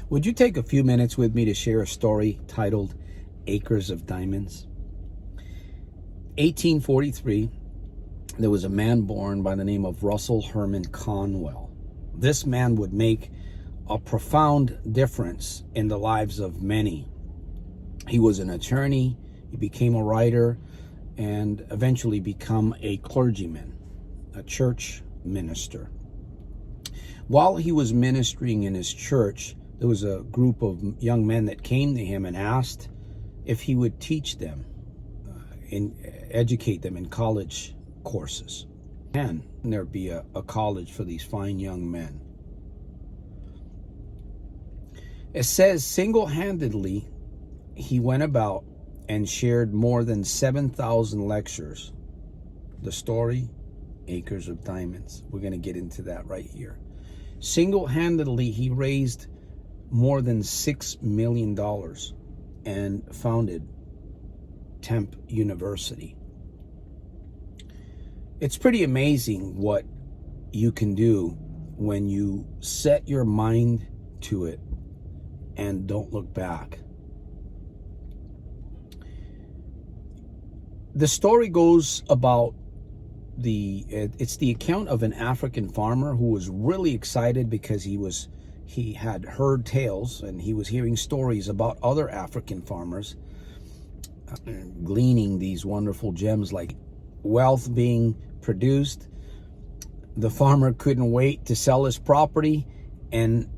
Would you take a few minutes with me to share a story titled Acres of Diamonds? 1843, there was a man born by the name of Russell Herman Conwell. This man would make a profound difference in the lives of many. He was an attorney, he became a writer, and eventually become a clergyman, a church minister. While he was ministering in his church, there was a group of young men that came to him and asked if he would teach them, educate them in college courses. And there'd be a college for these fine young men. It says single-handedly, he went about and shared more than 7,000 lectures. The story, Acres of Diamonds. We're going to get into that right here. Single-handedly, he raised more than $6 million and founded Temp University. It's pretty amazing what you can do when you set your mind to it and don't look back. The story goes about it's the account of an African farmer who was really excited because he had heard tales and he was hearing stories about other African farmers gleaning these wonderful gems like wealth being produced. The farmer couldn't wait to sell his property and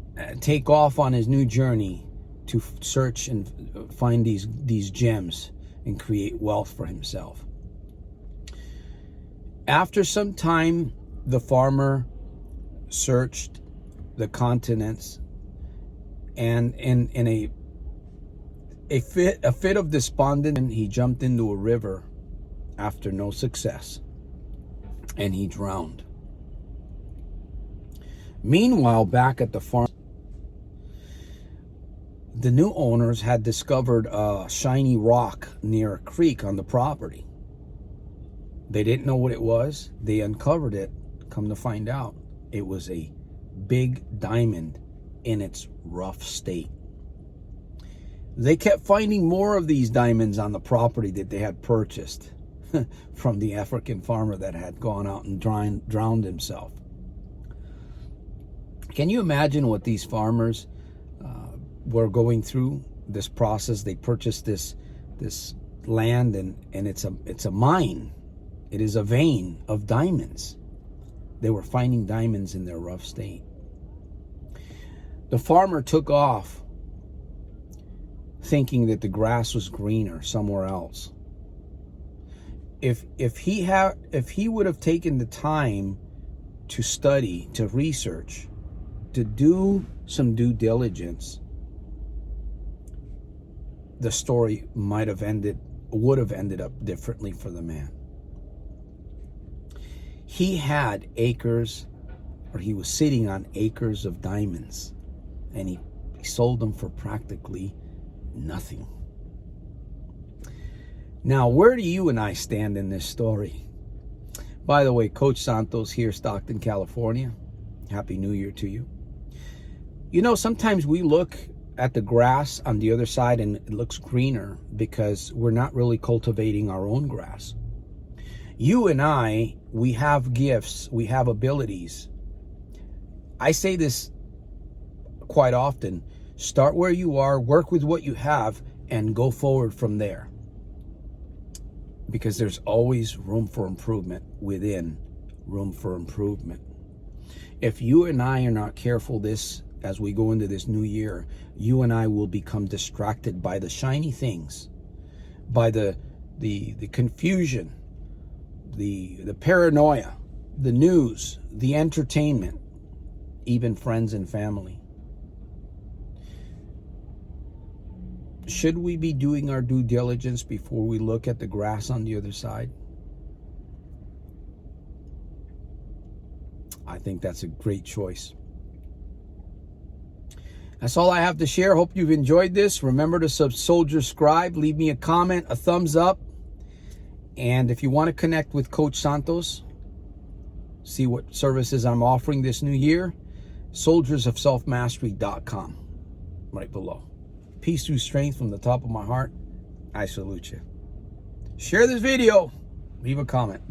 take off on his new journey to search and find these gems and create wealth for himself. After some time, the farmer searched the continents, and in a fit of despondence, he jumped into a river after no success, and he drowned. Meanwhile, back at the farm, the new owners had discovered a shiny rock near a creek on the property. They didn't know what it was. They uncovered it. Come to find out, it was a big diamond in its rough state. They kept finding more of these diamonds on the property that they had purchased from the African farmer that had gone out and drowned himself. Can you imagine what these farmers were going through? This process, they purchased this land, and it's a mine. It is a vein of diamonds. They were finding diamonds in their rough state. The farmer took off thinking that the grass was greener somewhere else. If he would have taken the time to study, to research, to do some due diligence, the story would have ended up differently for the man. He had acres, or he was sitting on acres of diamonds, and he sold them for practically nothing. Now, where do you and I stand in this story? By the way, Coach Santos here, Stockton, California. Happy New Year to you. You know, sometimes we look at the grass on the other side and it looks greener because we're not really cultivating our own grass. You and I, we have gifts, we have abilities. I say this quite often: start where you are, work with what you have, and go forward from there. Because there's always room for improvement within room for improvement. If you and I are not careful as we go into this new year, you and I will become distracted by the shiny things, by the confusion, the paranoia, the news, the entertainment, even friends and family. Should we be doing our due diligence before we look at the grass on the other side? I think that's a great choice. That's all I have to share. Hope you've enjoyed this. Remember to subscribe, leave me a comment, a thumbs up. And if you want to connect with Coach Santos, see what services I'm offering this new year, soldiersofselfmastery.com. right below. Peace through strength from the top of my heart. I salute you. Share this video. Leave a comment.